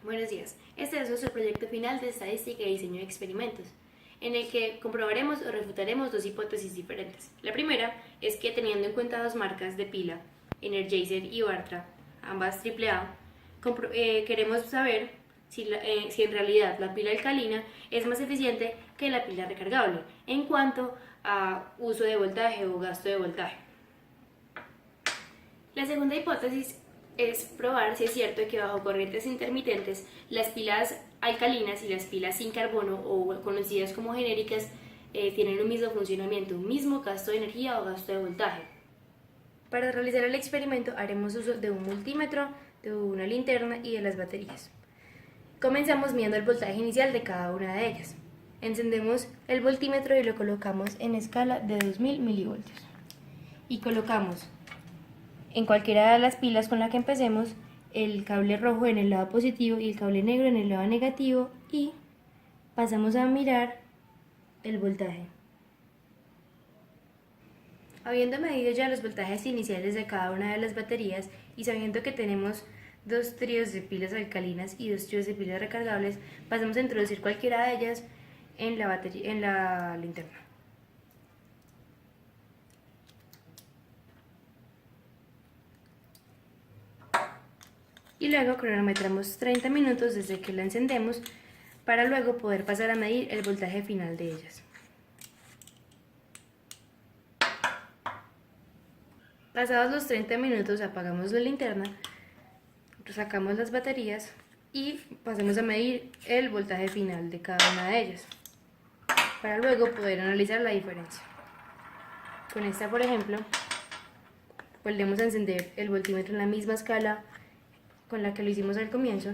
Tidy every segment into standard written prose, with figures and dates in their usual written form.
Buenos días. Este es nuestro proyecto final de estadística y diseño de experimentos, en el que comprobaremos o refutaremos dos hipótesis diferentes. La primera es que, teniendo en cuenta dos marcas de pila, Energizer y Bartra, ambas AAA, queremos saber si en realidad la pila alcalina es más eficiente que la pila recargable en cuanto a uso de voltaje o gasto de voltaje. La segunda hipótesis es probar si es cierto que bajo corrientes intermitentes las pilas alcalinas y las pilas sin carbono, o conocidas como genéricas, tienen un mismo funcionamiento, un mismo gasto de energía o gasto de voltaje. Para realizar el experimento haremos uso de un multímetro, de una linterna y de las baterías. Comenzamos midiendo el voltaje inicial de cada una de ellas. Encendemos el voltímetro y lo colocamos en escala de 2000 milivoltios. Y colocamos en cualquiera de las pilas con la que empecemos el cable rojo en el lado positivo y el cable negro en el lado negativo, y pasamos a mirar el voltaje. Habiendo medido ya los voltajes iniciales de cada una de las baterías y sabiendo que tenemos dos tríos de pilas alcalinas y dos tríos de pilas recargables, pasamos a introducir cualquiera de ellas en la linterna. Y luego cronometramos 30 minutos desde que la encendemos para luego poder pasar a medir el voltaje final de ellas. Pasados los 30 minutos apagamos la linterna, sacamos las baterías y pasamos a medir el voltaje final de cada una de ellas para luego poder analizar la diferencia. Con esta, por ejemplo, volvemos a encender el voltímetro en la misma escala con la que lo hicimos al comienzo.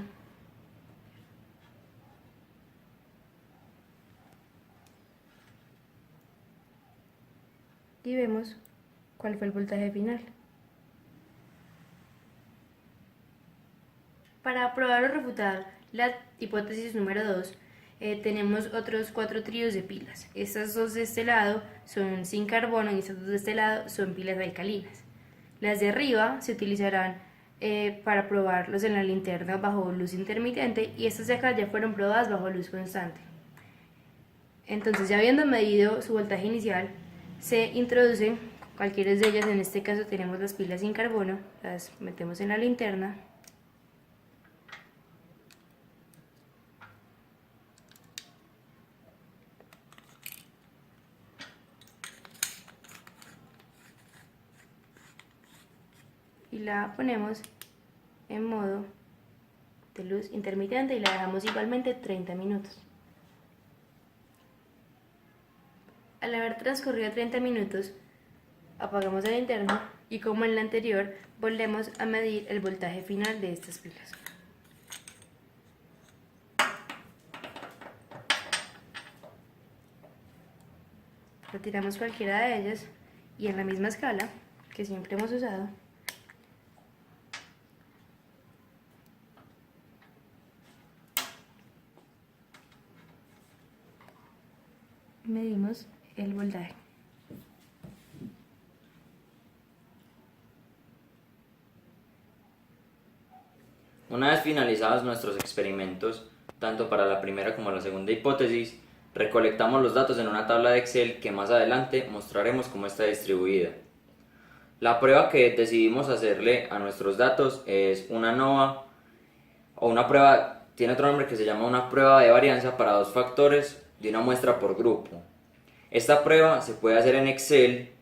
Y vemos cuál fue el voltaje final. Para probar o refutar la hipótesis número 2, tenemos otros 4 tríos de pilas. Estas dos de este lado son sin carbono y estas dos de este lado son pilas alcalinas. Las de arriba se utilizarán para probarlos en la linterna bajo luz intermitente, y estas de acá ya fueron probadas bajo luz constante. Entonces, ya habiendo medido su voltaje inicial, se introduce cualquiera de ellas. En este caso tenemos las pilas sin carbono, las metemos en la linterna. Y la ponemos en modo de luz intermitente y la dejamos igualmente 30 minutos. Al haber transcurrido 30 minutos, apagamos la linterna y, como en la anterior, volvemos a medir el voltaje final de estas pilas. Retiramos cualquiera de ellas y, en la misma escala que siempre hemos usado, medimos el voltaje. Una vez finalizados nuestros experimentos, tanto para la primera como la segunda hipótesis, recolectamos los datos en una tabla de Excel que más adelante mostraremos cómo está distribuida. La prueba que decidimos hacerle a nuestros datos es una ANOVA, o una prueba, tiene otro nombre, que se llama una prueba de varianza para dos factores de una muestra por grupo. Esta prueba se puede hacer en Excel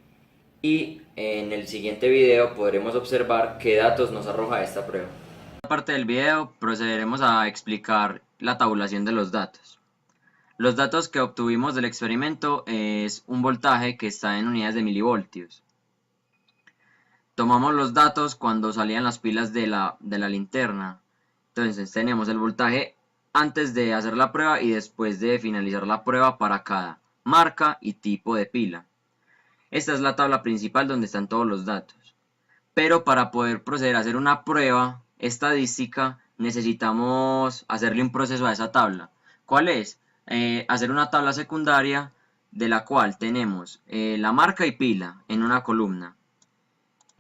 y en el siguiente video podremos observar qué datos nos arroja esta prueba. En esta parte del video procederemos a explicar la tabulación de los datos. Los datos que obtuvimos del experimento es un voltaje que está en unidades de milivoltios. Tomamos los datos cuando salían las pilas de la linterna. Entonces tenemos el voltaje antes de hacer la prueba y después de finalizar la prueba para cada marca y tipo de pila. Esta es la tabla principal donde están todos los datos. Pero para poder proceder a hacer una prueba estadística necesitamos hacerle un proceso a esa tabla. ¿Cuál es? Hacer una tabla secundaria de la cual tenemos la marca y pila en una columna,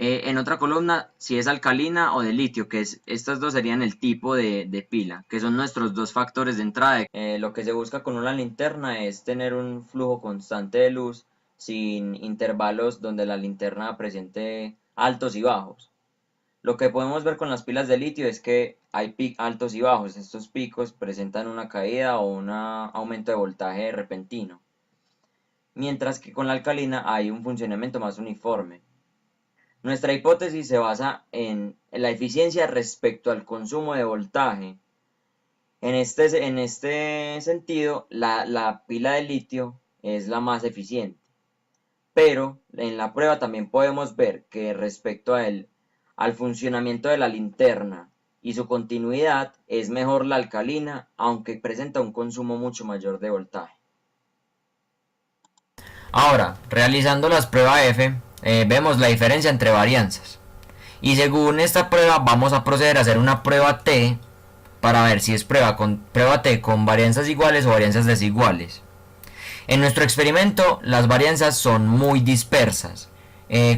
En otra columna, si es alcalina o de litio, estas dos serían el tipo de pila, que son nuestros dos factores de entrada. Lo que se busca con una linterna es tener un flujo constante de luz sin intervalos donde la linterna presente altos y bajos. Lo que podemos ver con las pilas de litio es que hay altos y bajos. Estos picos presentan una caída o un aumento de voltaje repentino, mientras que con la alcalina hay un funcionamiento más uniforme. Nuestra hipótesis se basa en la eficiencia respecto al consumo de voltaje. En este sentido, la pila de litio es la más eficiente. Pero en la prueba también podemos ver que respecto al funcionamiento de la linterna y su continuidad es mejor la alcalina, aunque presenta un consumo mucho mayor de voltaje. Ahora, realizando las pruebas F, vemos la diferencia entre varianzas. Y según esta prueba vamos a proceder a hacer una prueba T para ver si es prueba T con varianzas iguales o varianzas desiguales. En nuestro experimento las varianzas son muy dispersas.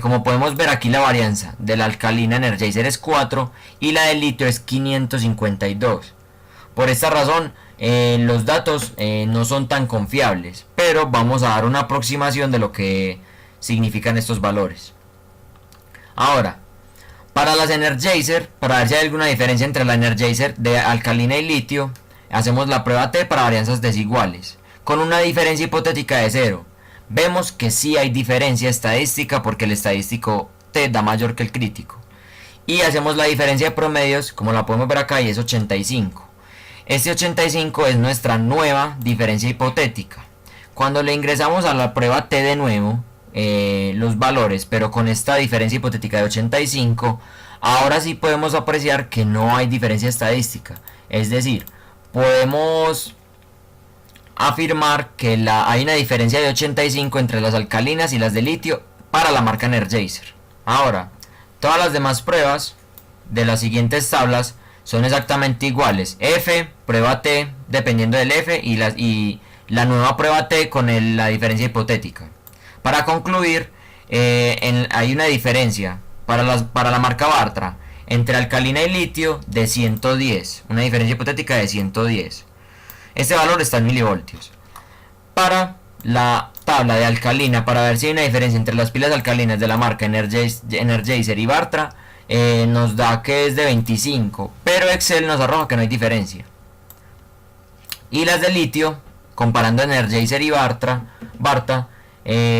Como podemos ver aquí, la varianza de la alcalina Energizer es 4 y la del litio es 552. Por esta razón los datos no son tan confiables, pero vamos a dar una aproximación de lo que significan estos valores. Ahora, para las Energizer, para ver si hay alguna diferencia entre la Energizer de alcalina y litio, hacemos la prueba T para varianzas desiguales, con una diferencia hipotética de 0. Vemos que sí hay diferencia estadística porque el estadístico T da mayor que el crítico. Y hacemos la diferencia de promedios, como la podemos ver acá, y es 85. Este 85 es nuestra nueva diferencia hipotética. Cuando le ingresamos a la prueba T de nuevo los valores, pero con esta diferencia hipotética de 85, ahora sí podemos apreciar que no hay diferencia estadística. Es decir, podemos afirmar que hay una diferencia de 85 entre las alcalinas y las de litio para la marca Energizer. Ahora, todas las demás pruebas de las siguientes tablas son exactamente iguales. F, prueba T, dependiendo del F, y la nueva prueba T con la diferencia hipotética. Para concluir, hay una diferencia para la marca Bartra entre alcalina y litio de 110, una diferencia hipotética de 110. Este valor está en milivoltios. Para la tabla de alcalina, para ver si hay una diferencia entre las pilas alcalinas de la marca Energizer y Bartra, nos da que es de 25, pero Excel nos arroja que no hay diferencia. Y las de litio, comparando Energizer y Bartra,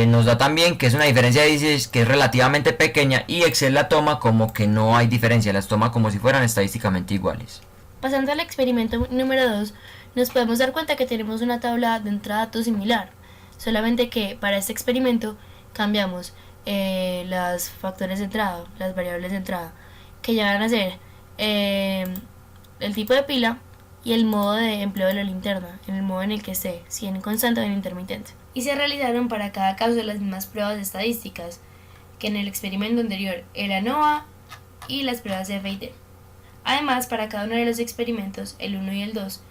nos da también que es una diferencia de 16, que es relativamente pequeña, y Excel la toma como que no hay diferencia, las toma como si fueran estadísticamente iguales. Pasando al experimento número 2, nos podemos dar cuenta que tenemos una tabla de entrada-datos similar, solamente que para este experimento cambiamos los factores de entrada, las variables de entrada, que ya van a ser el tipo de pila y el modo de empleo de la linterna, en el modo en el que esté, si en constante o en intermitente. Y se realizaron para cada caso las mismas pruebas estadísticas que en el experimento anterior, el ANOVA y las pruebas F y T. Además, para cada uno de los experimentos, el 1 y el 2,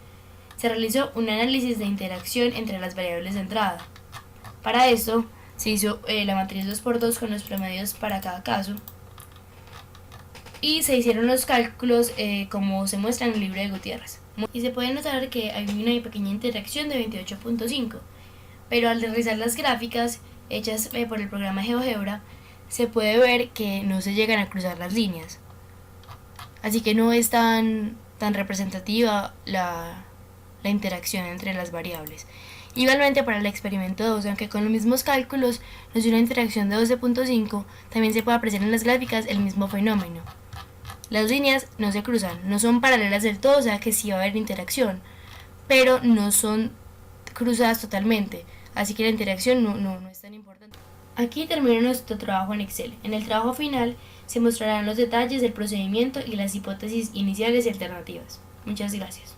se realizó un análisis de interacción entre las variables de entrada. Para esto, se hizo la matriz 2×2 con los promedios para cada caso y se hicieron los cálculos como se muestra en el libro de Gutiérrez. Y se puede notar que hay una pequeña interacción de 28.5, pero al realizar las gráficas hechas por el programa GeoGebra, se puede ver que no se llegan a cruzar las líneas. Así que no es tan representativa la interacción entre las variables. Igualmente para el experimento 2, aunque con los mismos cálculos nos dio una interacción de 12.5, también se puede apreciar en las gráficas el mismo fenómeno. Las líneas no se cruzan, no son paralelas del todo, o sea que sí va a haber interacción, pero no son cruzadas totalmente, así que la interacción no es tan importante. Aquí termina nuestro trabajo en Excel. En el trabajo final se mostrarán los detalles del procedimiento y las hipótesis iniciales y alternativas. Muchas gracias.